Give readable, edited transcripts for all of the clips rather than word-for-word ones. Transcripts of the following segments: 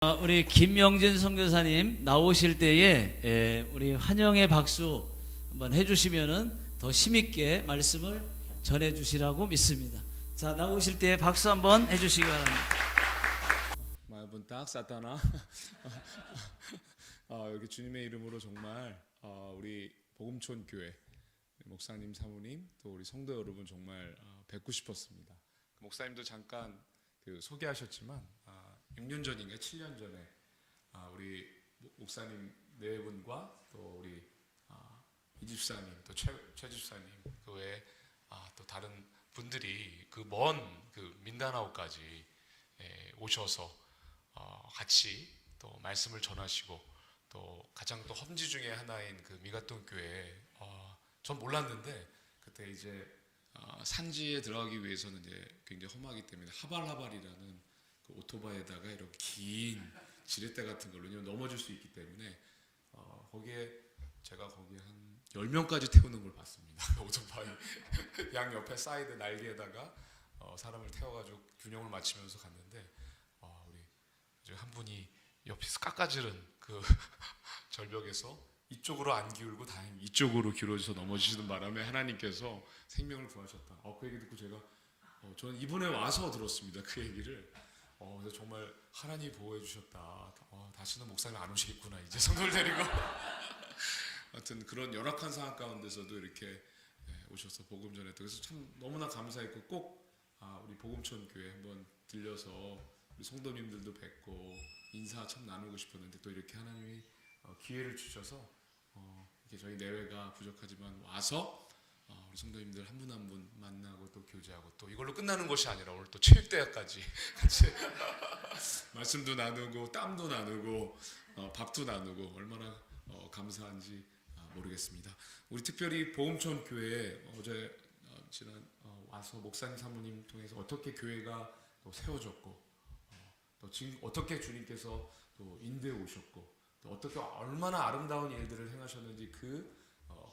우리 김명진 선교사님 나오실 때에 우리 환영의 박수 한번 해주시면은 더 힘있게 말씀을 전해주시라고 믿습니다. 자, 나오실 때 박수 한번 해주시기 바랍니다. 마분딱 사타나. 여기 주님의 이름으로 정말 우리 복음촌 교회 목사님, 사모님, 또 우리 성도 여러분 정말 뵙고 싶었습니다. 목사님도 잠깐 소개하셨지만 6년 전인가 7년 전에 우리 목사님 네 분과 또 우리 이집사님, 또 최 집사님, 그 외에 또 다른 분들이 그 먼 민다나오까지 오셔서 같이 또 말씀을 전하시고, 또 가장 또 험지 중에 하나인 그 미가동 교회, 전 몰랐는데 그때 이제 산지에 들어가기 위해서는 이제 굉장히 험하기 때문에 하발하발이라는 그 오토바이에다가 이렇게 긴 지렛대 같은 걸로, 왜냐면 넘어질 수 있기 때문에 제가 거기에 한 10명까지 태우는 걸 봤습니다. 오토바이 양 옆에 사이드 날개에다가 사람을 태워가지고 균형을 맞추면서 갔는데, 우리 한 분이 옆에서 깎아지른 그 절벽에서 이쪽으로 안 기울고 다행히 이쪽으로 기울어져서 넘어지시는 바람에 하나님께서 생명을 구하셨다. 그 얘기 듣고 제가 저는 이번에 와서 들었습니다. 그 얘기를. 그래서 정말 하나님이 보호해 주셨다. 다시는 목사님 안 오시겠구나, 이제 성도를 데리고. 하여튼 그런 열악한 상황 가운데서도 이렇게 오셔서 복음 전했다. 그래서 참 너무나 감사했고, 꼭 우리 복음촌 교회 한번 들려서 우리 성도님들도 뵙고 인사 참 나누고 싶었는데, 또 이렇게 하나님이 기회를 주셔서 이렇게 저희 내외가 부족하지만 와서 우리 성도님들 한 분 한 분 만나고 또 교제하고, 또 이걸로 끝나는 것이 아니라 오늘 또 체육대회까지 같이 말씀도 나누고 땀도 나누고 밥도 나누고 얼마나 감사한지 모르겠습니다. 우리 특별히 복음촌 교회에 어제 지난 와서 목사님, 사모님 통해서 어떻게 교회가 또 세워졌고, 또 지금 어떻게 주님께서 또 인도해 오셨고, 또 어떻게 얼마나 아름다운 일들을 행하셨는지 그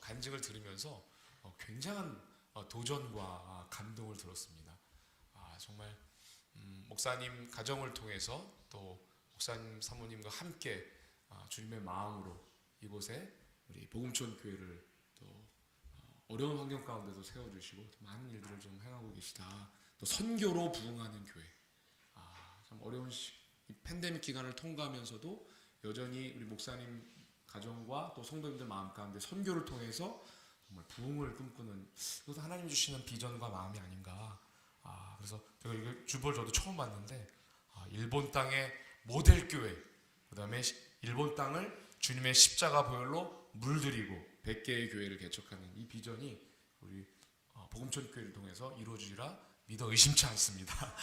간증을 들으면서 굉장한 도전과 감동을 들었습니다. 정말 목사님 가정을 통해서 또 목사님, 사모님과 함께 주님의 마음으로 이곳에 우리 복음촌 교회를 또 어려운 환경 가운데도 세워주시고 많은 일들을 좀 행하고 계시다. 또 선교로 부흥하는 교회. 참 어려운 이 팬데믹 기간을 통과하면서도 여전히 우리 목사님 가정과 또 성도님들 마음 가운데 선교를 통해서 정말 부흥을 꿈꾸는, 이것도 하나님 주시는 비전과 마음이 아닌가. 그래서 제가 이거 주보를 저도 처음 봤는데, 일본 땅의 모델 교회, 그다음에 일본 땅을 주님의 십자가 보혈로 물들이고 100개의 교회를 개척하는 이 비전이 우리 복음촌 교회를 통해서 이루어지리라 믿어 의심치 않습니다.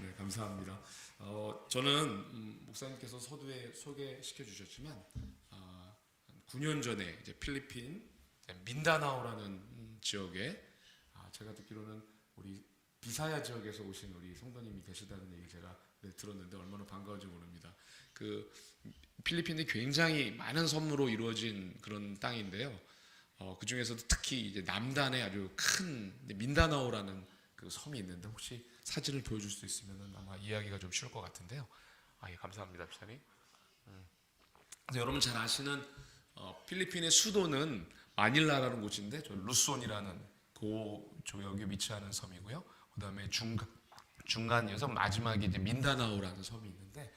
네, 감사합니다. 저는 목사님께서 서두에 소개시켜 주셨지만 9년 전에 이제 필리핀 민다나오라는 지역에 제가 듣기로는 우리 비사야 지역에서 오신 우리 성도님이 계시다는 얘기 제가 들었는데 얼마나 반가운지 모릅니다. 그 필리핀이 굉장히 많은 섬으로 이루어진 그런 땅인데요. 그 중에서도 특히 이제 남단에 아주 큰 민다나오라는 그 섬이 있는데, 혹시 사진을 보여줄 수 있으면 아마 이해하기가 좀 쉬울 것 같은데요. 예, 감사합니다, 비사님. 여러분 잘 아시는 필리핀의 수도는 마닐라라는 곳인데, 저 루손이라는 여기 위치하는 섬이고요. 그다음에 중간이어서 마지막에 이제 민다나오라는 섬이 있는데,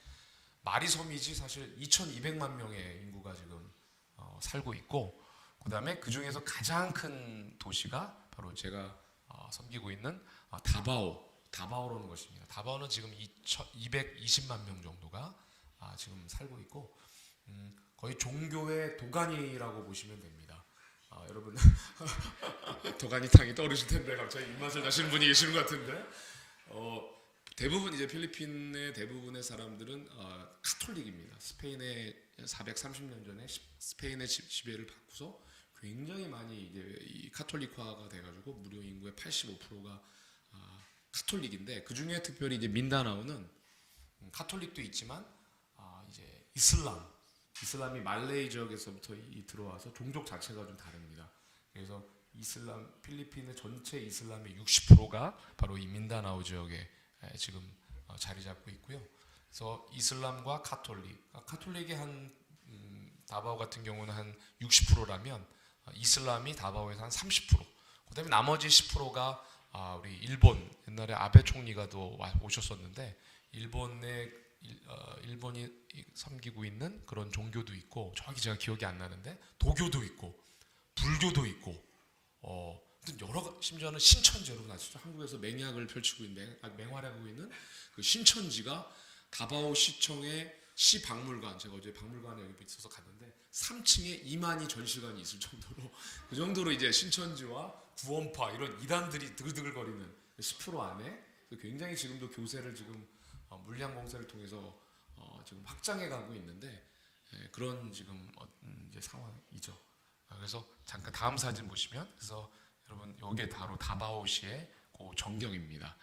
마리 섬이지 사실 2,200만 명의 인구가 지금 살고 있고, 그다음에 그 중에서 가장 큰 도시가 바로 제가 섬기고 있는 다바오라는 것입니다. 다바오는 지금 220만 명 정도가 지금 살고 있고, 거의 종교의 도가니라고 보시면 됩니다. 여러분 도가니탕이 떠오르실 텐데 갑자기 입맛을 다시는 분이 계시는 것 같은데, 대부분 이제 필리핀의 대부분의 사람들은 카톨릭입니다. 스페인의 430년 전에 스페인의 지배를 받고서 굉장히 많이 이제 이 카톨릭화가 돼가지고 무료 인구의 85%가 카톨릭인데, 그 중에 특별히 이제 민다나오는 카톨릭도 있지만 이제 이슬람이 말레이 지역에서부터 들어와서 종족 자체가 좀 다릅니다. 그래서 필리핀의 전체 이슬람의 60%가 바로 이 민다나오 지역에 지금 자리 잡고 있고요. 그래서 이슬람과 카톨릭, 카톨릭이 한 다바오 같은 경우는 한 60%라면 이슬람이 다바오에서 한 30%. 그다음에 나머지 10%가 우리 일본 옛날에 아베 총리가 또 오셨었는데 일본이 섬기고 있는 그런 종교도 있고 정확히 제가 기억이 안 나는데 도교도 있고 불교도 있고 심지어는 신천지 여러분 아시죠? 한국에서 맹약을 펼치고 있는 맹활약하고 있는 그 신천지가 다바오 시청의 시박물관, 제가 어제 박물관에 여기 있어서 갔는데 3층에 2만이 전시관이 있을 정도로 그 정도로 이제 신천지와 구원파 이런 이단들이 드글드글거리는 10% 안에 굉장히 지금도 교세를 지금 물량 공세를 통해서 지금 확장해 가고 있는데 그런 지금 이제 상황이죠. 그래서 잠깐 다음 사진 보시면 그래서 여러분 여기에 바로 다바오시의 그 전경입니다.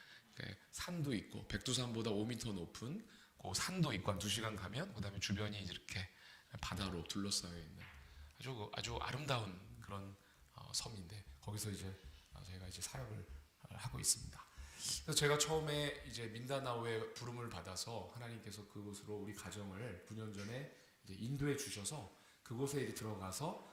산도 있고 백두산보다 5m 높은 그 산도 있고 한 2시간 가면 그다음에 주변이 이렇게 바다로 둘러싸여 있는 아주 아름다운 그런 섬인데 거기서 이제 저희가 이제 사역을 하고 있습니다. 그래서 제가 처음에 이제 민다나오의 부름을 받아서 하나님께서 그곳으로 우리 가정을 9년 전에 이제 인도해 주셔서 그곳에 이제 들어가서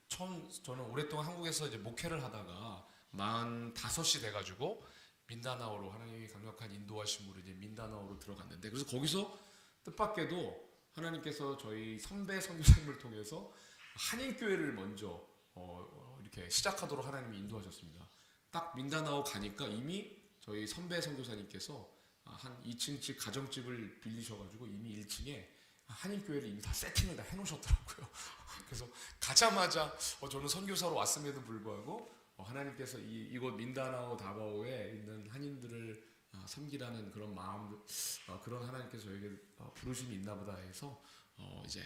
처음 저는 오랫동안 한국에서 이제 목회를 하다가 45이 돼가지고 민다나오로 하나님이 강력한 인도하심으로 이제 민다나오로 들어갔는데 그래서 거기서 뜻밖에도 하나님께서 저희 선배 선교사님을 통해서 한인교회를 먼저 이렇게 시작하도록 하나님이 인도하셨습니다. 딱 민다나오 가니까 이미 저희 선배 선교사님께서 한 2층집 가정집을 빌리셔가지고 이미 1층에 한인교회를 이미 다 세팅을 다 해놓으셨더라고요. 그래서 가자마자 저는 선교사로 왔음에도 불구하고 하나님께서 이곳 민다나오 다바오에 있는 한인들을 섬기라는 그런 마음, 그런 하나님께서 저에게 부르심이 있나보다 해서 이제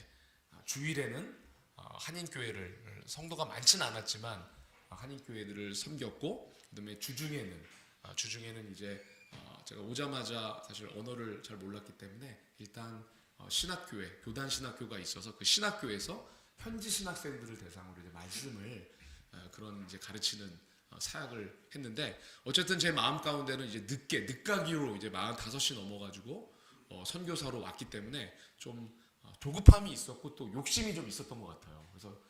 주일에는 한인교회를 성도가 많지는 않았지만 한인교회들을 섬겼고 그다음에 주중에는 이제 제가 오자마자 사실 언어를 잘 몰랐기 때문에 일단 신학교회, 교단 신학교가 있어서 그 신학교에서 현지 신학생들을 대상으로 이제 말씀을 그런 이제 가르치는 사역을 했는데 어쨌든 제 마음 가운데는 이제 늦가기로 이제 45이 넘어가지고 선교사로 왔기 때문에 좀 조급함이 있었고 또 욕심이 좀 있었던 것 같아요. 그래서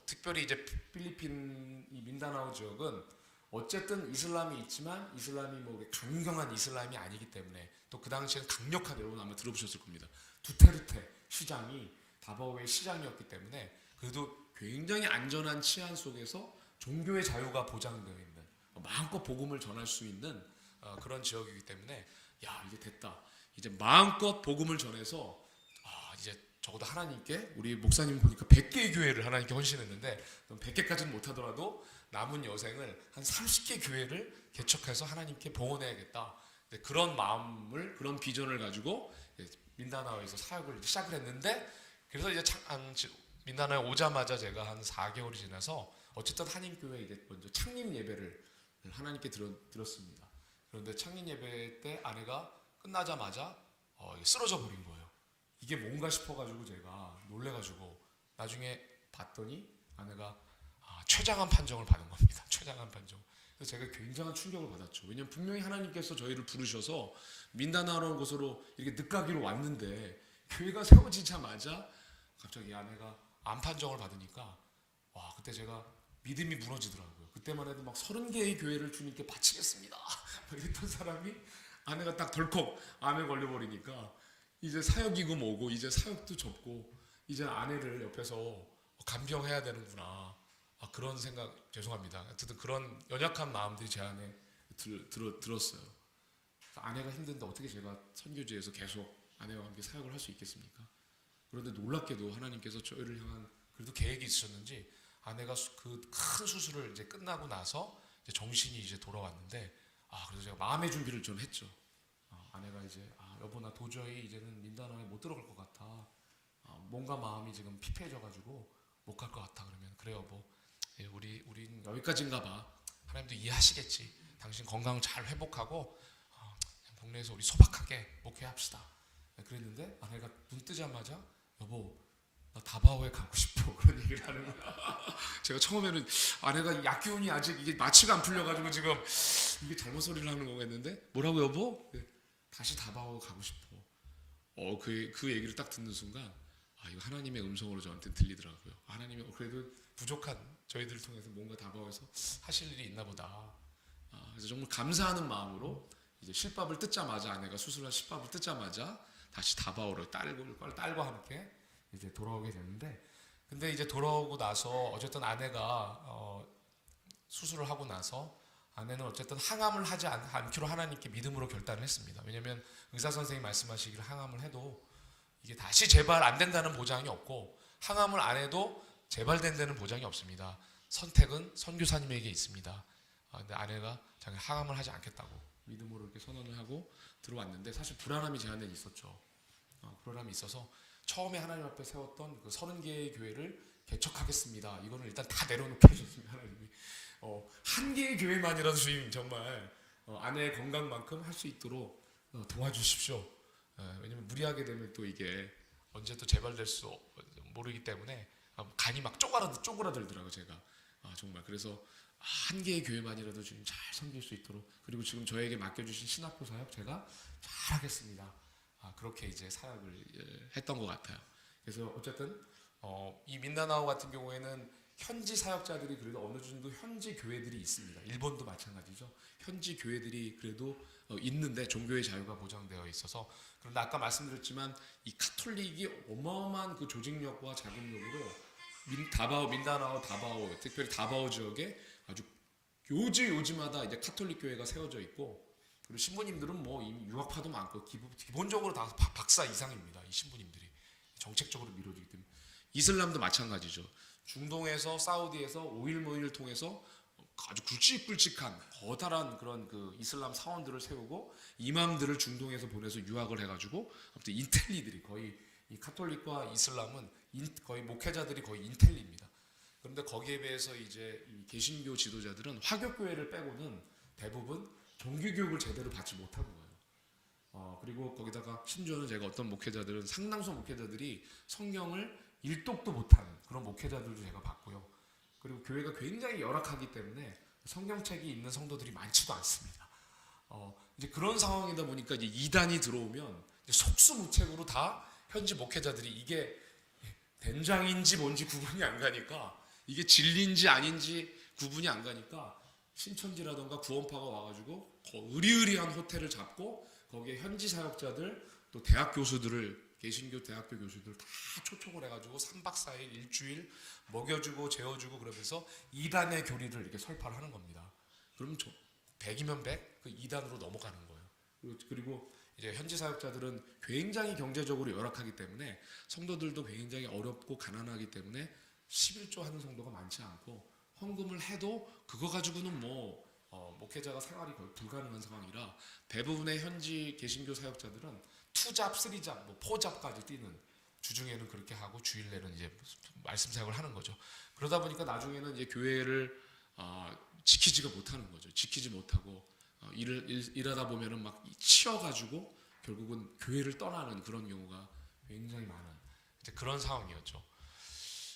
특별히 이제 필리핀 이 민다나오 지역은 어쨌든 이슬람이 있지만 이슬람이 뭐 강경한 이슬람이 아니기 때문에 또 그 당시에는 강력한 여러분 아마 들어보셨을 겁니다. 두테르테 시장이 다바오의 시장이었기 때문에 그래도 굉장히 안전한 치안 속에서 종교의 자유가 보장되어 있는 마음껏 복음을 전할 수 있는 그런 지역이기 때문에 야 이제 됐다. 이제 마음껏 복음을 전해서 이제 적어도 하나님께 우리 목사님 보니까 100개의 교회를 하나님께 헌신했는데 100개까지는 못하더라도 남은 여생을 한 30개 교회를 개척해서 하나님께 봉헌해야겠다. 그런 마음을 그런 비전을 가지고 민다나오에서 사역을 시작을 했는데 그래서 이제 민다나오에 오자마자 제가 한 4개월이 지나서 어쨌든 한인교회 이제 먼저 창립 예배를 하나님께 드렸습니다. 그런데 창립 예배 때 아내가 끝나자마자 쓰러져 버린 거예요. 이게 뭔가 싶어가지고 제가 놀래가지고 나중에 봤더니 아내가 최장한 판정을 받은 겁니다. 최장한 판정. 그래서 제가 굉장한 충격을 받았죠. 왜냐하면 분명히 하나님께서 저희를 부르셔서 민다나오라는 곳으로 이렇게 늦가기로 왔는데 교회가 세워지자마자 갑자기 아내가 암 판정을 받으니까 와 그때 제가 믿음이 무너지더라고요. 그때만 해도 막 30개의 교회를 주님께 바치겠습니다. 이랬던 사람이 아내가 딱 덜컥 암에 걸려버리니까 이제 사역이고 뭐고 이제 사역도 접고 이제 아내를 옆에서 간병해야 되는구나. 그런 생각 죄송합니다. 어쨌든 그런 연약한 마음들이 제 안에 들었어요. 아내가 힘든데 어떻게 제가 선교지에서 계속 아내와 함께 사역을 할 수 있겠습니까? 그런데 놀랍게도 하나님께서 저희를 향한 그래도 계획이 있으셨는지 아내가 그 큰 수술을 이제 끝나고 나서 이제 정신이 이제 돌아왔는데 그래서 제가 마음의 준비를 좀 했죠. 아내가 이제 여보 나 도저히 이제는 민다나오에 못 들어갈 것 같아. 뭔가 마음이 지금 피폐해져가지고 못 갈 것 같아. 그러면 그래 여보 우린 여기까지인가 봐. 하나님도 이해하시겠지. 당신 건강 잘 회복하고 국내에서 우리 소박하게 목회합시다. 그랬는데 아내가 눈 뜨자마자 여보 나 다바오에 가고 싶어 그런 얘기를 하는 거야. 제가 처음에는 아내가 약기운이 아직 이게 마취가 안 풀려가지고 지금 이게 잘못 소리를 하는 거겠는데 뭐라고 여보? 다시 다바오 가고 싶어. 그 얘기를 딱 듣는 순간 이거 하나님의 음성으로 저한테 들리더라고요. 하나님이 그래도 부족한 저희들을 통해서 뭔가 다가와서 하실 일이 있나 보다. 그래서 정말 감사하는 마음으로 이제 실밥을 뜯자마자 아내가 수술한 실밥을 뜯자마자 다시 다바오로 딸과 함께 이제 돌아오게 됐는데, 근데 이제 돌아오고 나서 어쨌든 아내가 수술을 하고 나서 아내는 어쨌든 항암을 하지 않기로 하나님께 믿음으로 결단을 했습니다. 왜냐하면 의사 선생님이 말씀하시기를 항암을 해도 이게 다시 재발 안 된다는 보장이 없고 항암을 안 해도 재발된다는 보장이 없습니다. 선택은 선교사님에게 있습니다. 근데 아내가 자기 항암을 하지 않겠다고 믿음으로 이렇게 선언을 하고 들어왔는데, 사실 불안함이 제 안에 있었죠. 불안함이 있어서 처음에 하나님 앞에 세웠던 그 30개의 교회를 개척하겠습니다. 이거는 일단 다 내려놓게 해줬습니다. 하나님이 한 개의 교회만이라도 주님 정말 아내의 건강만큼 할 수 있도록 도와주십시오. 왜냐면 무리하게 되면 또 이게 언제 또 재발될 수 모르기 때문에 간이 막 쪼그라들더라고요. 제가 정말 그래서 한 개의 교회만이라도 주님 잘 섬길 수 있도록, 그리고 지금 저에게 맡겨주신 신학교 사역 제가 잘 하겠습니다. 그렇게 이제 사역을 했던 것 같아요. 그래서 어쨌든 이 민다나오 같은 경우에는 현지 사역자들이 그래도 어느 정도 현지 교회들이 있습니다. 일본도 마찬가지죠. 현지 교회들이 그래도 있는데 종교의 자유가 보장되어 있어서, 그런데 아까 말씀드렸지만 이 카톨릭이 어마어마한 그 조직력과 자금력으로 민다나오 다바오, 특별히 다바오 지역에 아주 요지마다 이제 카톨릭 교회가 세워져 있고, 그리고 신부님들은 뭐 이미 유학파도 많고 기본적으로 다 박사 이상입니다. 이 신부님들이 정책적으로 밀어주기 때문에. 이슬람도 마찬가지죠. 중동에서 사우디에서 오일모일 통해서 아주 굵직굵직한 거다란 그런 그 이슬람 사원들을 세우고 이맘들을 중동에서 보내서 유학을 해가지고 아무튼 인텔리들이 거의, 이 카톨릭과 이슬람은 거의 목회자들이 거의 인텔리입니다. 그런데 거기에 비해서 이제 이 개신교 지도자들은 화교교회를 빼고는 대부분 종교교육을 제대로 받지 못하고 가요. 그리고 거기다가 심지어는 제가 어떤 목회자들은, 상당수 목회자들이 성경을 일독도 못하는 그런 목회자들도 제가 봤고요. 그리고 교회가 굉장히 열악하기 때문에 성경책이 있는 성도들이 많지도 않습니다. 이제 그런 상황이다 보니까 이제 이단이 들어오면 이제 속수무책으로 다 현지 목회자들이 이게 된장인지 뭔지 구분이 안 가니까, 이게 진리인지 아닌지 구분이 안 가니까 신천지라던가 구원파가 와가지고 의리의리한 호텔을 잡고 거기에 현지 사역자들 또 대학 교수들을, 개신교 대학교 교수들 다 초청을 해가지고 3박 4일 일주일 먹여주고 재워주고 그러면서 이단의 교리를 이렇게 설파를 하는 겁니다. 그러면 100이면 100, 그 이단으로 넘어가는 거예요. 그리고 이제 현지 사역자들은 굉장히 경제적으로 열악하기 때문에 성도들도 굉장히 어렵고 가난하기 때문에 11조 하는 성도가 많지 않고, 헌금을 해도 그거 가지고는 목회자가 생활이 거의 불가능한 상황이라 대부분의 현지 개신교 사역자들은 2잡, 3잡, 4잡까지 뛰는, 주중에는 그렇게 하고 주일내는 이제 말씀 사역을 하는 거죠. 그러다 보니까 나중에는 이제 교회를 지키지가 못하는 거죠. 지키지 못하고 일하다 보면은 막 치여가지고 결국은 교회를 떠나는 그런 경우가 굉장히 많은 이제 그런 상황이었죠.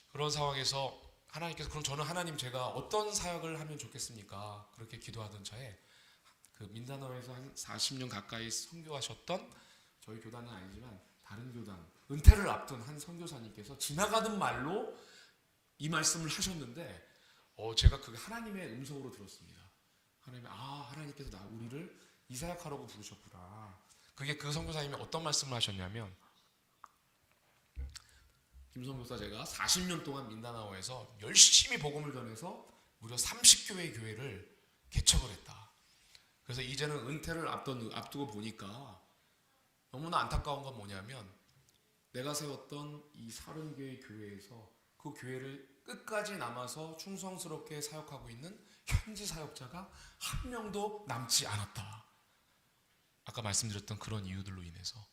그런 상황에서 하나님께서, 그럼 저는 하나님 제가 어떤 사역을 하면 좋겠습니까? 그렇게 기도하던 차에 그 민다나오에서 한 40년 가까이 선교하셨던, 저희 교단은 아니지만 다른 교단, 은퇴를 앞둔 한 선교사님께서 지나가는 말로 이 말씀을 하셨는데 제가 그게 하나님의 음성으로 들었습니다. 하나님께서 우리를 이 사역하라고 부르셨구나. 그게 그 선교사님이 어떤 말씀을 하셨냐면, 김선교사 제가 40년 동안 민다나오에서 열심히 복음을 전해서 무려 30교회 교회를 개척을 했다. 그래서 이제는 은퇴를 앞두고 보니까 너무나 안타까운 건 뭐냐면, 내가 세웠던 이 30개의 교회에서 그 교회를 끝까지 남아서 충성스럽게 사역하고 있는 현지 사역자가 한 명도 남지 않았다. 아까 말씀드렸던 그런 이유들로 인해서.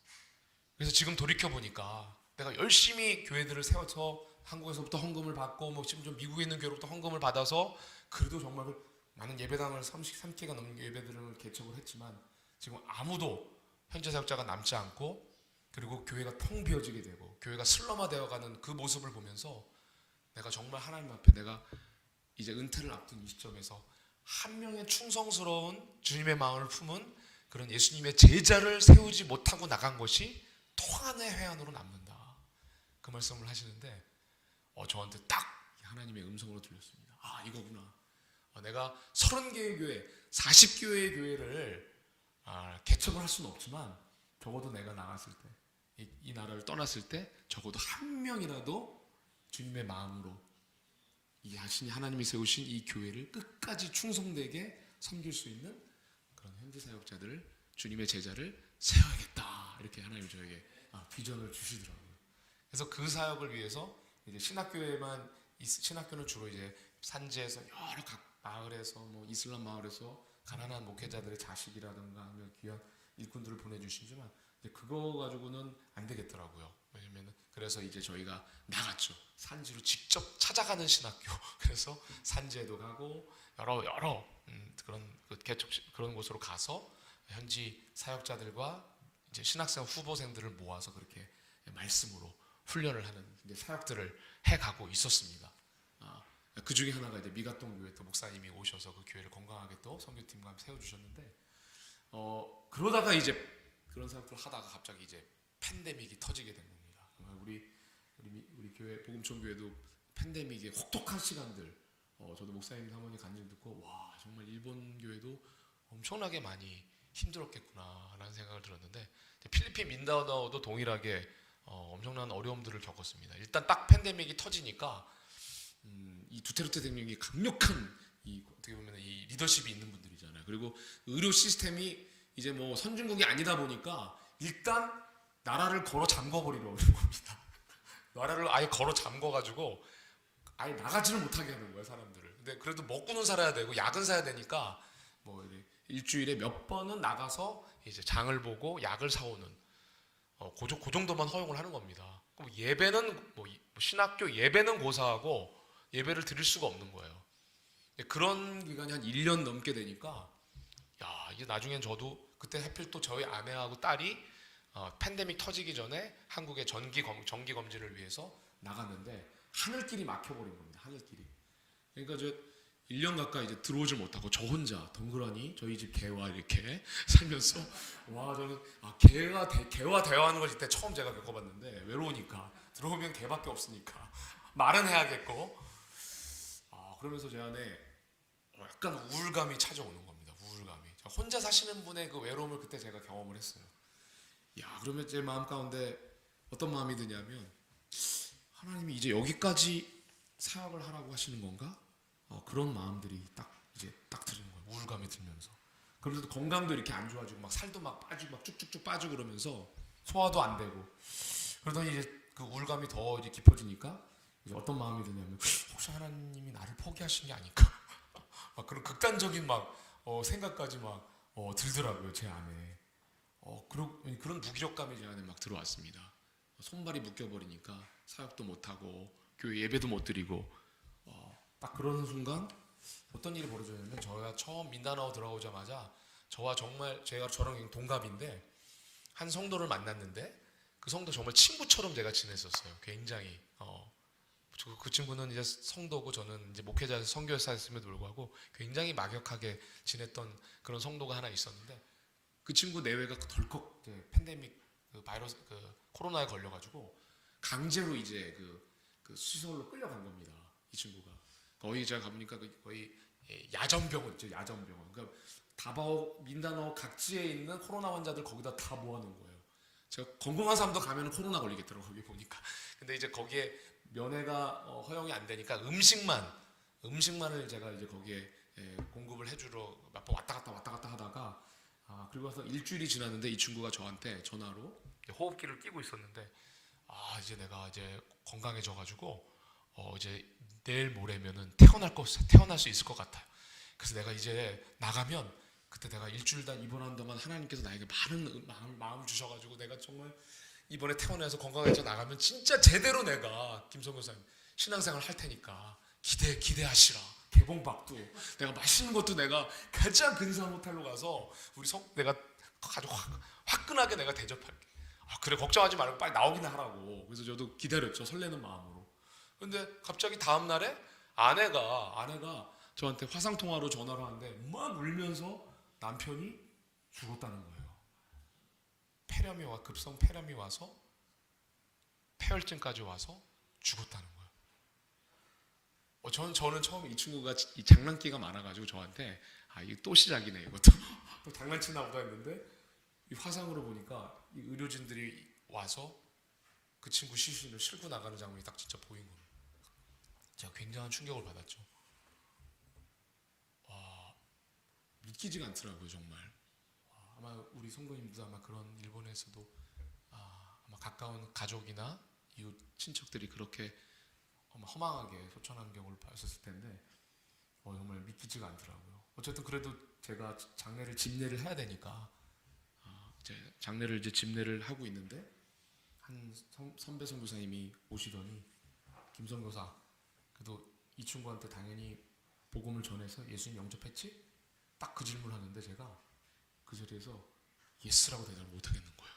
그래서 지금 돌이켜보니까 내가 열심히 교회들을 세워서 한국에서부터 헌금을 받고 심지어 미국에 있는 교회로부터 헌금을 받아서 그래도 정말 많은 예배당을 33개가 넘는 예배들을 개척을 했지만 지금 아무도 현재 사역자가 남지 않고, 그리고 교회가 텅 비어지게 되고 교회가 슬럼화되어가는 그 모습을 보면서 내가 정말 하나님 앞에 내가 이제 은퇴를 앞둔 이 시점에서 한 명의 충성스러운 주님의 마음을 품은 그런 예수님의 제자를 세우지 못하고 나간 것이 통한의 회한으로 남는다. 그 말씀을 하시는데 저한테 딱 하나님의 음성으로 들렸습니다. 아, 이거구나. 내가 30개의 교회, 40교회의 교회를 개척을 할 수는 없지만 적어도 내가 나갔을 때, 이 나라를 떠났을 때 적어도 한 명이라도 주님의 마음으로 이 자신이 하나님이 세우신 이 교회를 끝까지 충성되게 섬길 수 있는 그런 현지 사역자들을, 주님의 제자를 세워야겠다. 이렇게 하나님이 저에게 비전을 주시더라고요. 그래서 그 사역을 위해서 이제 신학교는 주로 이제 산지에서 여러 각 마을에서 뭐 이슬람 마을에서 가난한 목회자들의 자식이라든가 아니면 귀한 일꾼들을 보내주시지만 이제 그거 가지고는 안 되겠더라고요. 왜냐면 그래서 이제 저희가 나갔죠. 산지로 직접 찾아가는 신학교. 그래서 산지에도 가고 여러 그런 곳으로 가서 현지 사역자들과 이제 신학생 후보생들을 모아서 그렇게 말씀으로 훈련을 하는 이제 사역들을 해가고 있었습니다. 그 중에 하나가 이제 미가동 교회 또 목사님이 오셔서 그 교회를 건강하게 또 선교팀과 함께 세워주셨는데, 그러다가 이제 그런 사역들을 하다가 갑자기 이제 팬데믹이 터지게 된 겁니다. 우리 교회 복음촌 교회도 팬데믹의 혹독한 시간들, 저도 목사님 사모님 간증 듣고 와, 정말 일본 교회도 엄청나게 많이 힘들었겠구나라는 생각을 들었는데, 필리핀 민다나오도 동일하게 엄청난 어려움들을 겪었습니다. 일단 딱 팬데믹이 터지니까 이 두테르테 대통령이 강력한 어떻게 보면 이 리더십이 있는 분들이잖아요. 그리고 의료 시스템이 이제 뭐 선진국이 아니다 보니까 일단 나라를 걸어 잠궈버리려고 하는 겁니다. 나라를 아예 걸어 잠궈가지고 아예 나가지를 못하게 하는 거예요, 사람들을. 근데 그래도 먹고는 살아야 되고 약은 사야 되니까 뭐 일주일에 몇 번은 나가서 이제 장을 보고 약을 사오는 그 정도만 허용을 하는 겁니다. 그럼 예배는 신학교 예배는 고사하고 예배를 드릴 수가 없는 거예요. 그런 기간이 한 1년 넘게 되니까 이제 나중엔 저도 그때 하필 또 저희 아내하고 딸이 팬데믹 터지기 전에 한국의 정기 검진을 위해서 나갔는데 하늘길이 막혀버린 겁니다. 하늘길이. 그러니까 저 1년 가까이 이제 들어오질 못하고 저 혼자 덩그러니 저희 집 개와 이렇게 살면서 와, 저는 개와 대화하는 걸 이때 처음 제가 겪어봤는데, 외로우니까 들어오면 개밖에 없으니까 말은 해야겠고, 그러면서 제 안에 약간 우울감이 찾아오는 겁니다. 우울감이. 혼자 사시는 분의 그 외로움을 그때 제가 경험을 했어요. 그러면 제 마음 가운데 어떤 마음이 드냐면, 하나님이 이제 여기까지 사역을 하라고 하시는 건가? 그런 마음들이 딱 드는 거예요. 우울감이 들면서. 그러면서 건강도 이렇게 안 좋아지고 막 살도 막 빠지고 막 쭉쭉쭉 빠지고 그러면서 소화도 안 되고, 그러더니 이제 그 우울감이 더 이제 깊어지니까 이제 어떤 마음이 드냐면, 혹시 하나님이 나를 포기하신 게 아닐까? 막 그런 극단적인 생각까지 들더라고요, 제 안에. 그런 무기력감이 제 안에 막 들어왔습니다. 손발이 묶여버리니까 사역도 못하고 교회 예배도 못 드리고, 딱 그러는 순간 어떤 일이 벌어졌냐면, 저희가 처음 민다나오 들어오자마자 제가 저랑 동갑인데 한 성도를 만났는데, 그 성도 정말 친구처럼 제가 지냈었어요. 굉장히 그 친구는 이제 성도고 저는 이제 목회자에서 선교사였음에도 불구하고 굉장히 막역하게 지냈던 그런 성도가 하나 있었는데, 그 친구 내외가 덜컥 팬데믹 바이러스 코로나에 걸려가지고 강제로 이제 그 시설로 끌려간 겁니다. 이 친구가 거의 제가 가보니까 거의 야전병원 있죠, 야전병원. 그러니까 다바오 민다나오 각지에 있는 코로나 환자들 거기다 다 모아놓은 거예요. 제가 건강한 사람도 가면 코로나 걸리겠더라고요, 거기 보니까. 근데 이제 거기에 면회가 허용이 안 되니까 음식만을 제가 이제 거기에 공급을 해주러 몇 번 왔다 갔다 하다가, 그리고 와서 일주일이 지났는데 이 친구가 저한테 전화로 호흡기를 끼고 있었는데, 이제 내가 이제 건강해져가지고 이제 내일 모레면은 태어날 수 있을 것 같아요. 그래서 내가 이제 나가면 그때 내가 일주일간 입원한 동안 하나님께서 나에게 많은 마음을 주셔가지고, 내가 정말 이번에 퇴원해서 건강해져 나가면 진짜 제대로 내가 김성교 사님 신앙생활 할 테니까 기대하시라. 개봉박도 내가 맛있는 것도 내가 가장 근사한 호텔로 가서 내가 아주 화끈하게 내가 대접할게. 그래, 걱정하지 말고 빨리 나오기나 하라고. 그래서 저도 기다렸죠, 설레는 마음으로. 근데 갑자기 다음 날에 아내가 저한테 화상통화로 전화를 하는데 막 울면서 남편이 죽었다는 거예요. 급성 폐렴이 와서 폐혈증까지 와서 죽었다는 거예요. 저는 처음에 이 친구가 이 장난기가 많아가지고 저한테 이거 또 시작이네, 이것도 또 장난치나 보다 했는데, 이 화상으로 보니까 이 의료진들이 와서 그 친구 시신을 싣고 나가는 장면이 딱 진짜 보인 겁니다. 제가 굉장한 충격을 받았죠. 와, 믿기지가 않더라고요, 정말. 아마 우리 성도님도 아마 그런 일본에서도 아마 가까운 가족이나 이웃 친척들이 그렇게 허망하게 소천한 경우를 봤었을 텐데 정말 믿기지가 않더라고요. 어쨌든 그래도 제가 집례를 해야 되니까 이제 장례를 이제 집례를 하고 있는데 한 선배 선교사님이 오시더니, 김 선교사, 그래도 이 친구한테 당연히 복음을 전해서 예수님 영접했지? 딱 그 질문을 하는데 제가 그 자리에서 예스라고 대답을 못 하겠는 거예요.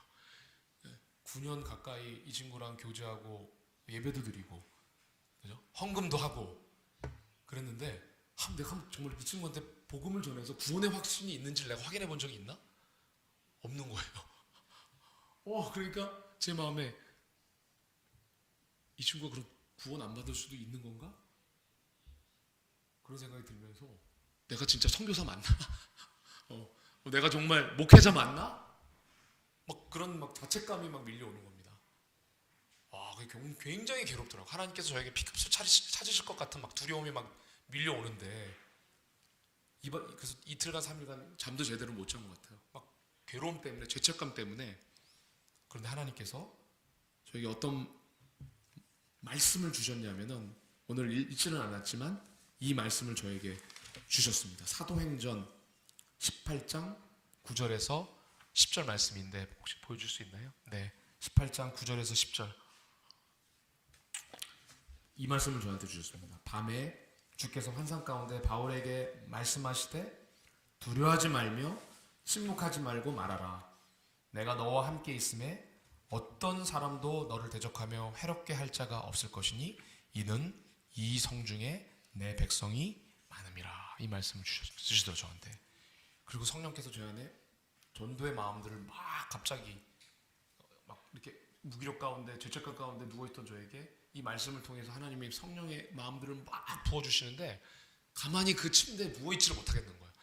9년 가까이 이 친구랑 교제하고 예배도 드리고, 그죠? 헌금도 하고 그랬는데 내가 정말 이 친구한테 복음을 전해서 구원의 확신이 있는지를 내가 확인해 본 적이 있나? 없는 거예요. 그러니까 제 마음에 이 친구가 그럼 구원 안 받을 수도 있는 건가? 그런 생각이 들면서 내가 진짜 선교사 맞나? 내가 정말 목회자 맞나? 그런 자책감이 밀려오는 겁니다. 그게 굉장히 괴롭더라고요. 하나님께서 저에게 피값을 찾으실 것 같은 두려움이 밀려오는데, 그래서 이틀간 3일간 잠도 제대로 못 잔 것 같아요. 괴로움 때문에, 죄책감 때문에. 그런데 하나님께서 저에게 어떤 말씀을 주셨냐면은, 오늘 읽지는 않았지만 이 말씀을 저에게 주셨습니다. 사도행전 18장 9절에서 10절 말씀인데 혹시 보여줄 수 있나요? 네, 18장 9절에서 10절. 이 말씀을 저한테 주셨습니다. 밤에 주께서 환상 가운데 바울에게 말씀하시되 두려워하지 말며 침묵하지 말고 말하라. 내가 너와 함께 있음에 어떤 사람도 너를 대적하며 해롭게 할 자가 없을 것이니 이는 이 성중에 내 백성이 많음이라. 이 말씀을 주시더라고요, 저한테. 그리고 성령께서 저 안에 전도의 마음들을 갑자기 이렇게 무기력 가운데, 죄책감 가운데 누워있던 저에게 이 말씀을 통해서 하나님의 성령의 마음들을 부어주시는데, 가만히 그 침대에 누워있지를 못하겠는 거예요.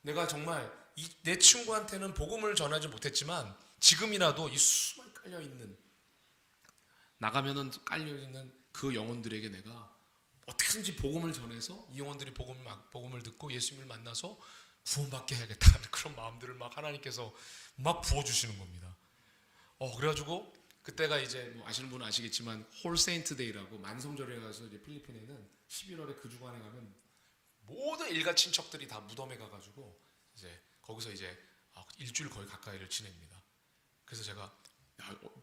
내가 정말 내 친구한테는 복음을 전하지 못했지만 지금이라도 이 수많이 깔려있는, 나가면은 깔려있는 그 영혼들에게 내가 어떻게든지 복음을 전해서 이 영혼들이 복음을 듣고 예수님을 만나서 구원받게 해야겠다는 그런 마음들을 하나님께서 부어주시는 겁니다. 그래가지고 그때가 이제 아시는 분은 아시겠지만 홀 세인트 데이라고 만성절에 가서 이제 필리핀에는 11월에 그 주간에 가면 모든 일가 친척들이 다 무덤에 가가지고 이제 거기서 이제 일주일 거의 가까이를 지냅니다. 그래서 제가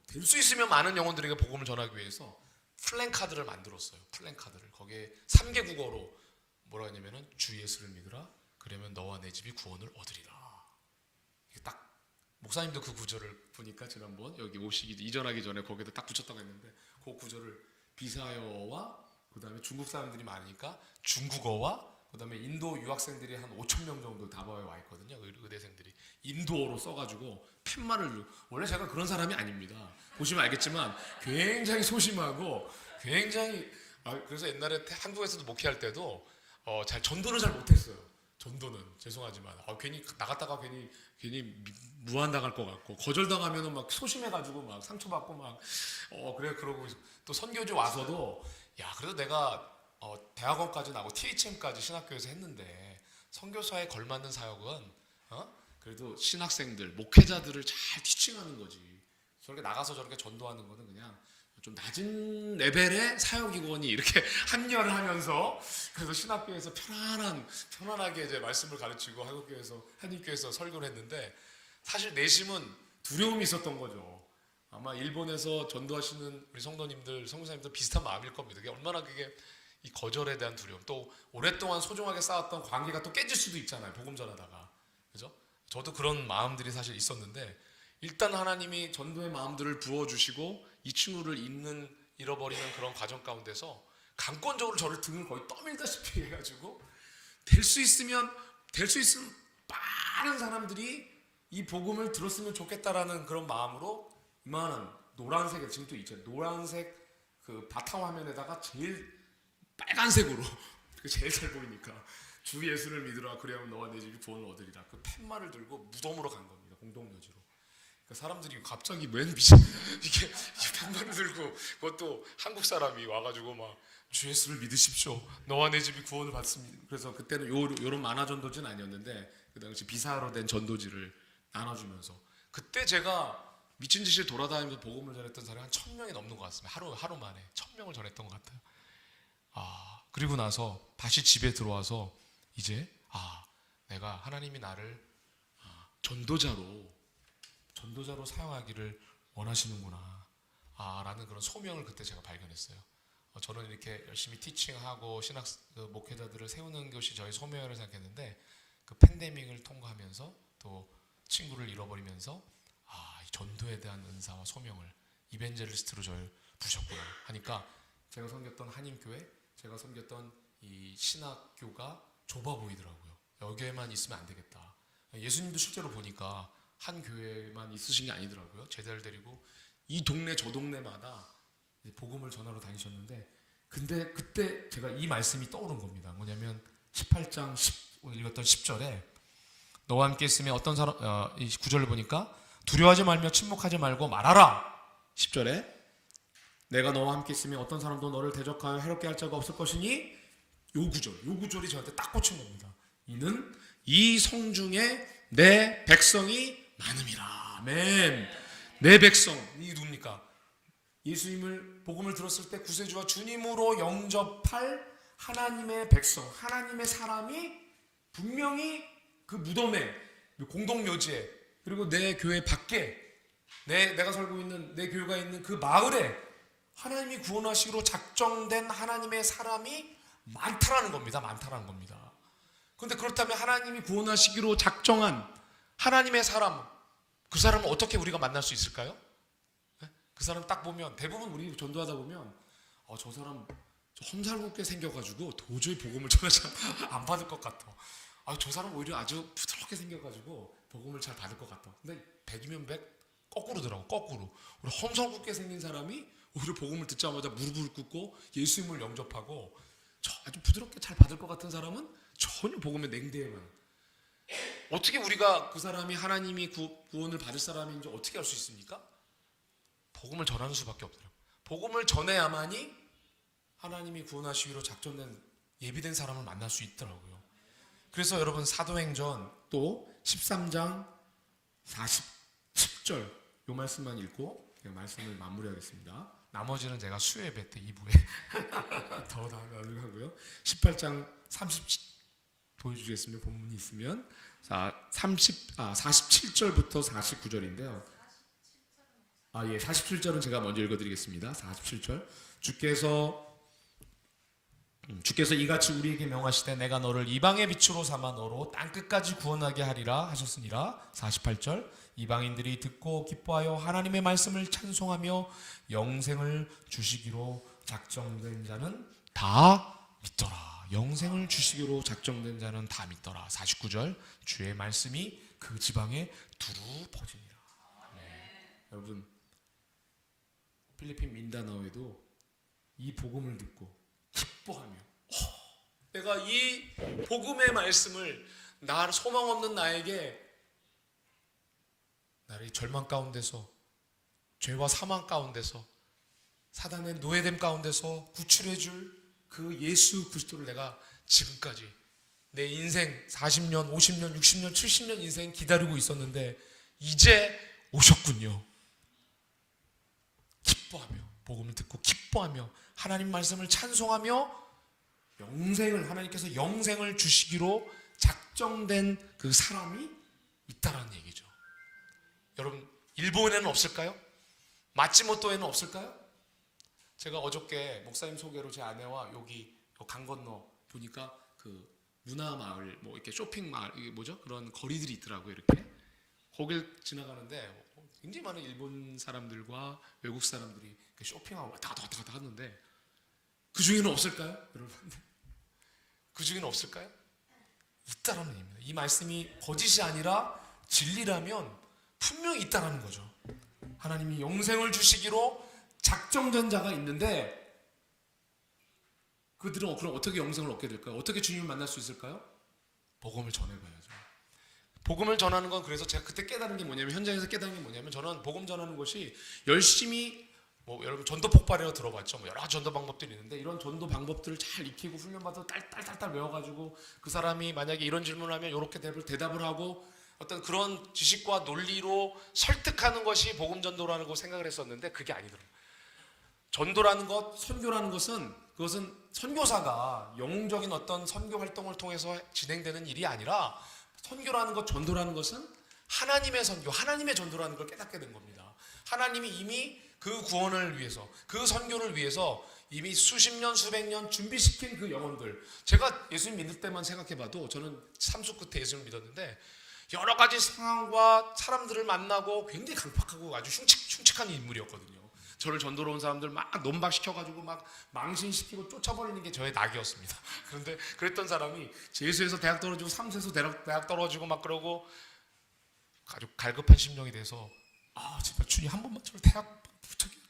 될 수 있으면 많은 영혼들에게 복음을 전하기 위해서 플랜카드를 만들었어요. 플랜카드를. 거기에 3개 국어로 뭐라 하냐면은 주 예수를 믿으라. 그러면 너와 내 집이 구원을 얻으리라. 이게 딱 목사님도 그 구절을 보니까 지난번 여기 이전하기 전에 거기다 딱 붙였다고 했는데, 그 구절을 비사어와 그 다음에 중국 사람들이 많으니까 중국어와 그 다음에 인도 유학생들이 한 5,000명 정도 다바오에 와 있거든요. 의대생들이 인도어로 써가지고 팻말을, 원래 제가 그런 사람이 아닙니다. 보시면 알겠지만 굉장히 소심하고 굉장히 그래서 옛날에 한국에서도 목회할 때도 전도를 잘 못했어요. 전도는 죄송하지만 괜히 나갔다가 괜히 무한당할 것 같고, 거절당하면은 소심해가지고 상처받고 그래. 그러고 또 선교지 와서도 그래도 내가 대학원까지 나고 THM까지 신학교에서 했는데 선교사에 걸맞는 사역은 그래도 신학생들, 목회자들을 잘 티칭하는 거지. 저렇게 나가서 저렇게 전도하는 거는 그냥 좀 낮은 레벨의 사역이거니 이렇게 합리화를 하면서, 그래서 신학교에서 편안하게 이제 말씀을 가르치고 한국교회에서 설교를 했는데, 사실 내심은 두려움이 있었던 거죠. 아마 일본에서 전도하시는 우리 성도님들, 성도사님들 비슷한 마음일 겁니다. 얼마나 그게 이 거절에 대한 두려움, 또 오랫동안 소중하게 쌓았던 관계가 또 깨질 수도 있잖아요. 복음 전하다가. 그죠? 저도 그런 마음들이 사실 있었는데, 일단 하나님이 전도의 마음들을 부어주시고 이 친구를 잃어버리는 그런 과정 가운데서 강권적으로 저를 등을 거의 떠밀다시피 해가지고 될 수 있으면 많은 사람들이 이 복음을 들었으면 좋겠다라는 그런 마음으로 이만한 노란색, 지금 또 있죠. 노란색 그 바탕 화면에다가 제일 빨간색으로 제일 잘 보이니까 주 예수를 믿으라 그리하면 너와 내 집이 구원을 얻으리라. 그 팻말을 들고 무덤으로 간 겁니다. 공동묘지로. 그러니까 사람들이 갑자기 웬 미친 이게 팻말을 들고 그것도 한국 사람이 와가지고 막 주 예수를 믿으십시오. 너와 내 집이 구원을 받습니다. 그래서 그때는 요런 만화 전도지는 아니었는데 그 당시 비사로 된 전도지를 나눠주면서 그때 제가 미친 듯이 돌아다니면서 복음을 전했던 사람이 한 1000명이 넘는 것 같습니다. 하루 만에 1000명을 전했던 것 같아요. 그리고 나서 다시 집에 들어와서 이제 내가 하나님이 나를 전도자로 사용하기를 원하시는구나 라는 그런 소명을 그때 제가 발견했어요. 저는 이렇게 열심히 티칭하고 신학 목회자들을 세우는 것이 저의 소명이라고 생각했는데 그 팬데믹을 통과하면서 또 친구를 잃어버리면서 이 전도에 대한 은사와 소명을 이벤젤리스트로 저를 부르셨구나 하니까 제가 섬겼던 한인교회, 제가 섬겼던 이 신학교가 좁아 보이더라고요. 여기에만 있으면 안 되겠다. 예수님도 실제로 보니까 한 교회만 있으신 게 아니더라고요. 제자를 데리고 이 동네 저 동네마다 복음을 전하러 다니셨는데, 근데 그때 제가 이 말씀이 떠오른 겁니다. 뭐냐면 18장 오늘 읽었던 10절에 너와 함께 있으면 어떤 사람, 이 9절을 보니까 두려워하지 말며 침묵하지 말고 말하라. 10절에 내가 너와 함께 있으면 어떤 사람도 너를 대적하여 해롭게 할 자가 없을 것이니, 요 구절이 저한테 딱 꽂힌 겁니다. 이는 이 성중에 내 백성이 많음이라. 아멘. 내 백성, 이 누굽니까? 예수님을 복음을 들었을 때 구세주와 주님으로 영접할 하나님의 백성, 하나님의 사람이 분명히 그 무덤에, 공동묘지에, 그리고 내 교회 밖에, 내가 살고 있는 내 교회가 있는 그 마을에 하나님이 구원하시기로 작정된 하나님의 사람이 많다라는 겁니다. 그런데 그렇다면 하나님이 구원하시기로 작정한 하나님의 사람, 그 사람은 어떻게 우리가 만날 수 있을까요? 그 사람 딱 보면, 대부분 우리 전도하다 보면 저 사람 험살궂게 생겨가지고 도저히 복음을 전하지 안 받을 것 같아. 저 사람 오히려 아주 부드럽게 생겨가지고 복음을 잘 받을 것 같아. 근데 100이면 100 거꾸로더라고. 거꾸로. 우리 험살궂게 생긴 사람이 오히려 복음을 듣자마자 무릎을 꿇고 예수님을 영접하고, 아주 부드럽게 잘 받을 것 같은 사람은 전혀 복음에 냉대해만. 어떻게 우리가 그 사람이 하나님이 구원을 받을 사람인지 어떻게 알 수 있습니까? 복음을 전하는 수밖에 없더라고요. 복음을 전해야만이 하나님이 구원하시기로 작정된 예비된 사람을 만날 수 있더라고요. 그래서 여러분 사도행전 또 13장 10절 요 말씀만 읽고 제가 말씀을 마무리하겠습니다. 나머지는 제가 수요예배 때 2부에 더 나누려고 하고요. 18장 37 보여주겠습니다. 본문이 있으면 47절부터 49절인데요. 47절은 제가 먼저 읽어드리겠습니다. 47절. 주께서 이같이 우리에게 명하시되 내가 너를 이방의 빛으로 삼아 너로 땅끝까지 구원하게 하리라 하셨으니라. 48절. 이방인들이 듣고 기뻐하여 하나님의 말씀을 찬송하며 영생을 주시기로 작정된 자는 다 믿더라. 영생을 주시기로 작정된 자는 다 믿더라. 49절. 주의 말씀이 그 지방에 두루 퍼지니라. 여러분, 필리핀 민다나오에도 이 복음을 듣고 기뻐하며, 내가 이 복음의 말씀을 소망 없는 나에게, 나를 절망 가운데서, 죄와 사망 가운데서, 사단의 노예됨 가운데서 구출해줄 그 예수 그리스도를 내가 지금까지 내 인생 40년, 50년, 60년, 70년 인생 기다리고 있었는데 이제 오셨군요. 기뻐하며, 복음을 듣고 기뻐하며 하나님 말씀을 찬송하며 하나님께서 영생을 주시기로 작정된 그 사람이 있다라는 얘기죠. 여러분, 일본에는 없을까요? 마츠모토에는 없을까요? 제가 어저께 목사님 소개로 제 아내와 여기 강 건너 보니까 그 문화마을, 이렇게 쇼핑마을, 이게 뭐죠? 그런 거리들이 있더라고요. 이렇게 거길 지나가는데 굉장히 많은 일본 사람들과 외국 사람들이 쇼핑하고 왔다 갔다 하는데 그 중에는 없을까요? 여러분, 그 중에는 없을까요? 있다라는 얘기입니다. 이 말씀이 거짓이 아니라 진리라면 분명히 있다라는 거죠. 하나님이 영생을 주시기로 작정된 자가 있는데 그들은 그럼 어떻게 영생을 얻게 될까요? 어떻게 주님을 만날 수 있을까요? 복음을 전해봐야죠. 복음을 전하는 건 그래서 제가 그때 깨달은 게 뭐냐면 현장에서 깨달은 게 뭐냐면 저는 복음 전하는 것이 열심히 여러분 전도 폭발이라고 들어봤죠. 여러 가지 전도 방법들이 있는데 이런 전도 방법들을 잘 익히고 훈련받아 딸딸딸 외워가지고 그 사람이 만약에 이런 질문을 하면 이렇게 대답을 하고 어떤 그런 지식과 논리로 설득하는 것이 복음 전도라는 거 생각을 했었는데 그게 아니더라고요. 전도라는 것, 선교라는 것은 그것은 선교사가 영웅적인 어떤 선교 활동을 통해서 진행되는 일이 아니라 선교라는 것, 전도라는 것은 하나님의 선교, 하나님의 전도라는 걸 깨닫게 된 겁니다. 하나님이 이미 그 구원을 위해서, 그 선교를 위해서 이미 수십 년, 수백 년 준비시킨 그 영혼들. 제가 예수님 믿을 때만 생각해봐도 저는 삶속 끝에 예수님을 믿었는데 여러 가지 상황과 사람들을 만나고 굉장히 강팍하고 아주 흉측한 인물이었거든요. 저를 전도로 온 사람들 막 논박시켜가지고 막 망신시키고 쫓아버리는 게 저의 낙이었습니다. 그런데 그랬던 사람이 재수에서 대학 떨어지고 삼수에서 대학 떨어지고 막 그러고 아주 갈급한 심령이 돼서 제발 주님 한 번만 저를 대학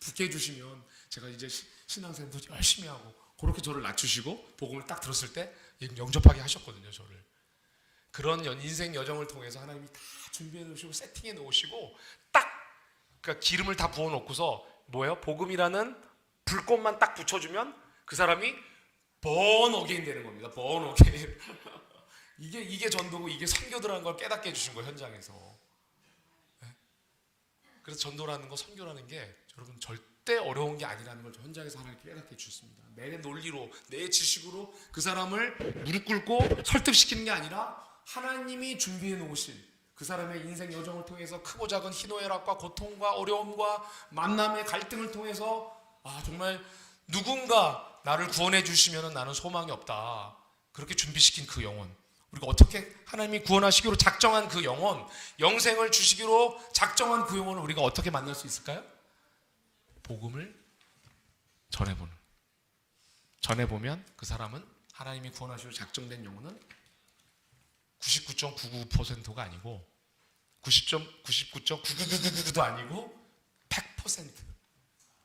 붙게 해주시면 제가 이제 신앙생활도 열심히 하고 그렇게 저를 낮추시고 복음을 딱 들었을 때 영접하게 하셨거든요. 저를. 그런 인생 여정을 통해서 하나님이 다 준비해 놓으시고 세팅해 놓으시고 딱 그러니까 기름을 다 부어 놓고서 뭐예요? 복음이라는 불꽃만 딱 붙여주면 그 사람이 born again 되는 겁니다. born again. 이게 전도고 이게 선교도라는 걸 깨닫게 해주신 거예요. 현장에서. 네? 그래서 전도라는 거, 선교라는 게 여러분 절대 어려운 게 아니라는 걸 현장에서 하나님께 깨닫게 해주셨습니다. 내 논리로, 내 지식으로 그 사람을 무릎 꿇고 설득시키는 게 아니라 하나님이 준비해 놓으신 그 사람의 인생 여정을 통해서 크고 작은 희노애락과 고통과 어려움과 만남의 갈등을 통해서 정말 누군가 나를 구원해 주시면 나는 소망이 없다. 그렇게 준비시킨 그 영혼, 우리가 어떻게 하나님이 구원하시기로 작정한 그 영혼, 영생을 주시기로 작정한 그 영혼을 우리가 어떻게 만날 수 있을까요? 복음을 전해보면 그 사람은 하나님이 구원하시기로 작정된 영혼은 99.99%가 아니고 99.99999도 아니고 100%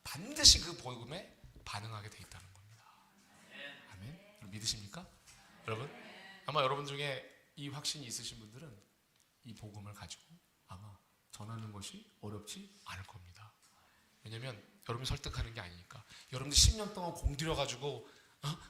반드시 그 복음에 반응하게 돼 있다는 겁니다. 아멘. 믿으십니까? 여러분? 아마 여러분 중에 이 확신이 있으신 분들은 이 복음을 가지고 아마 전하는 것이 어렵지 않을 겁니다. 왜냐면 여러분이 설득하는 게 아니니까. 여러분들 10년 동안 공들여가지고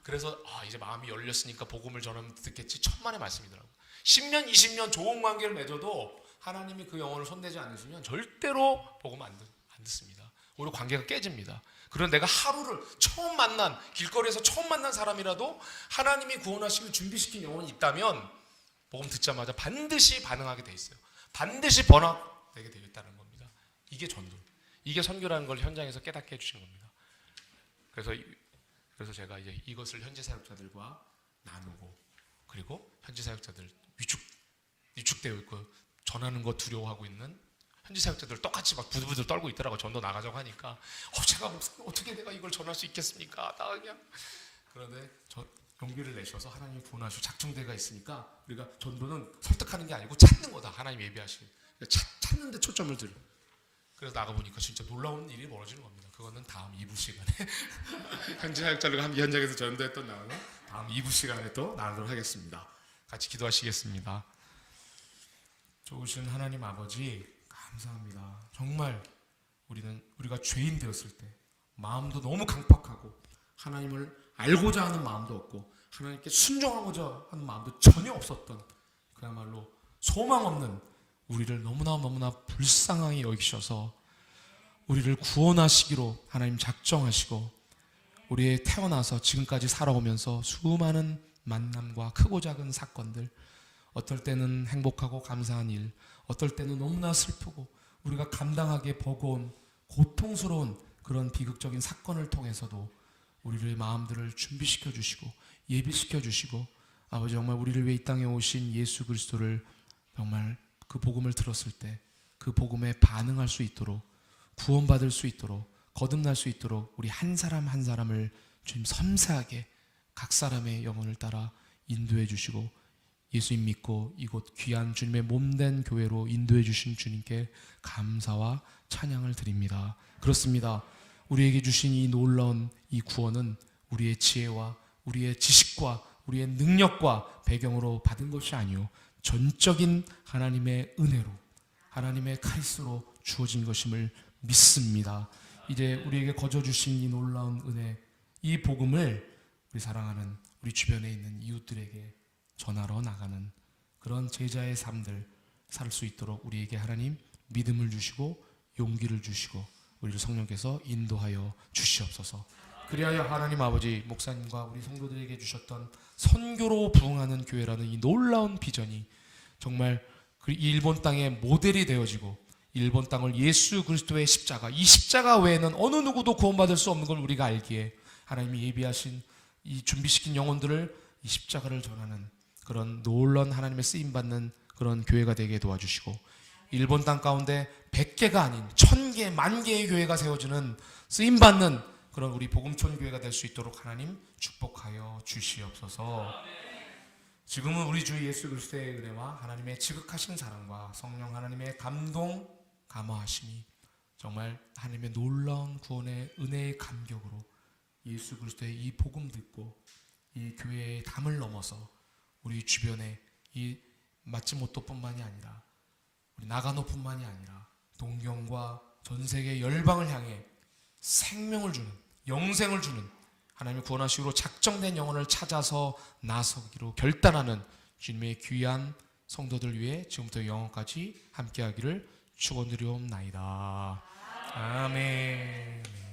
그래서 이제 마음이 열렸으니까 복음을 전하면 듣겠지. 천만의 말씀이더라고요. 10년, 20년 좋은 관계를 맺어도 하나님이 그 영혼을 손대지 않으시면 절대로 복음 안 듣습니다. 오히려 관계가 깨집니다. 그런 내가 하루를 길거리에서 처음 만난 사람이라도 하나님이 구원하시길 준비시킨 영혼이 있다면 복음 듣자마자 반드시 반응하게 돼 있어요. 반드시 번화되게 되어 있다는 겁니다. 이게 전도, 이게 선교라는 걸 현장에서 깨닫게 해주신 겁니다. 그래서 제가 이제 이것을 현지 사역자들과 나누고 그리고 현지 사역자들 위축되어 있고 전하는 거 두려워하고 있는 현지 사역자들 똑같이 막 부들부들 떨고 있더라고. 전도 나가자고 하니까 제가 목사님 어떻게 내가 이걸 전할 수 있겠습니까? 나 그냥. 그런데 용기를 내셔서 하나님이 구원하시고 작정대가 있으니까 우리가 전도는 설득하는 게 아니고 찾는 거다. 하나님 예비하시고 찾는 데 초점을 들여. 그래서 나가보니까 진짜 놀라운 일이 벌어지는 겁니다. 그거는 다음 2부 시간에 현지 사역자들과 함께 현장에서 전도했던 나오는 다음 2부 시간에 또 나누도록 하겠습니다. 같이 기도하시겠습니다. 좋으신 하나님 아버지 감사합니다. 정말 우리가 죄인 되었을 때 마음도 너무 강팍하고 하나님을 알고자 하는 마음도 없고 하나님께 순종하고자 하는 마음도 전혀 없었던 그야말로 소망 없는 우리를 너무나 불쌍하게 여기셔서 우리를 구원하시기로 하나님 작정하시고 우리의 태어나서 지금까지 살아오면서 수많은 만남과 크고 작은 사건들, 어떨 때는 행복하고 감사한 일, 어떨 때는 너무나 슬프고 우리가 감당하기에 버거운 고통스러운 그런 비극적인 사건을 통해서도 우리의 마음들을 준비시켜 주시고 예비시켜 주시고 아버지 정말 우리를 위해 이 땅에 오신 예수 그리스도를 정말 그 복음을 들었을 때 그 복음에 반응할 수 있도록 구원받을 수 있도록 거듭날 수 있도록 우리 한 사람 한 사람을 주님 섬세하게 각 사람의 영혼을 따라 인도해 주시고 예수님 믿고 이곳 귀한 주님의 몸된 교회로 인도해 주신 주님께 감사와 찬양을 드립니다. 그렇습니다. 우리에게 주신 이 놀라운 이 구원은 우리의 지혜와 우리의 지식과 우리의 능력과 배경으로 받은 것이 아니요 전적인 하나님의 은혜로 하나님의 카리스로 주어진 것임을 믿습니다. 이제 우리에게 거저 주신 이 놀라운 은혜, 이 복음을 우리 사랑하는 우리 주변에 있는 이웃들에게 전하러 나가는 그런 제자의 삶들 살 수 있도록 우리에게 하나님 믿음을 주시고 용기를 주시고 우리를 성령께서 인도하여 주시옵소서. 그리하여 하나님 아버지 목사님과 우리 성도들에게 주셨던 선교로 부흥하는 교회라는 이 놀라운 비전이 정말 그 일본 땅의 모델이 되어지고 일본 땅을 예수 그리스도의 십자가, 이 십자가 외에는 어느 누구도 구원받을 수 없는 걸 우리가 알기에 하나님이 예비하신 이 준비시킨 영혼들을 이 십자가를 전하는 그런 놀라운 하나님의 쓰임받는 그런 교회가 되게 도와주시고 일본 땅 가운데 100개가 아닌 1000개, 10,000개의 교회가 세워지는 쓰임받는 그런 우리 복음촌 교회가 될 수 있도록 하나님 축복하여 주시옵소서. 지금은 우리 주 예수 그리스도의 은혜와 하나님의 지극하신 사랑과 성령 하나님의 감동, 감화하심이 정말 하나님의 놀라운 구원의 은혜의 감격으로 예수 그리스도의 이 복음 듣고 이 교회의 담을 넘어서 우리 주변에 이 마츠모토뿐만이 아니라 우리 나가노뿐만이 아니라 동경과 전 세계 열방을 향해 생명을 주는, 영생을 주는 하나님의 구원하시기로 작정된 영혼을 찾아서 나서기로 결단하는 주님의 귀한 성도들 위해 지금부터 영원까지 함께하기를 축원드리옵나이다. 아멘.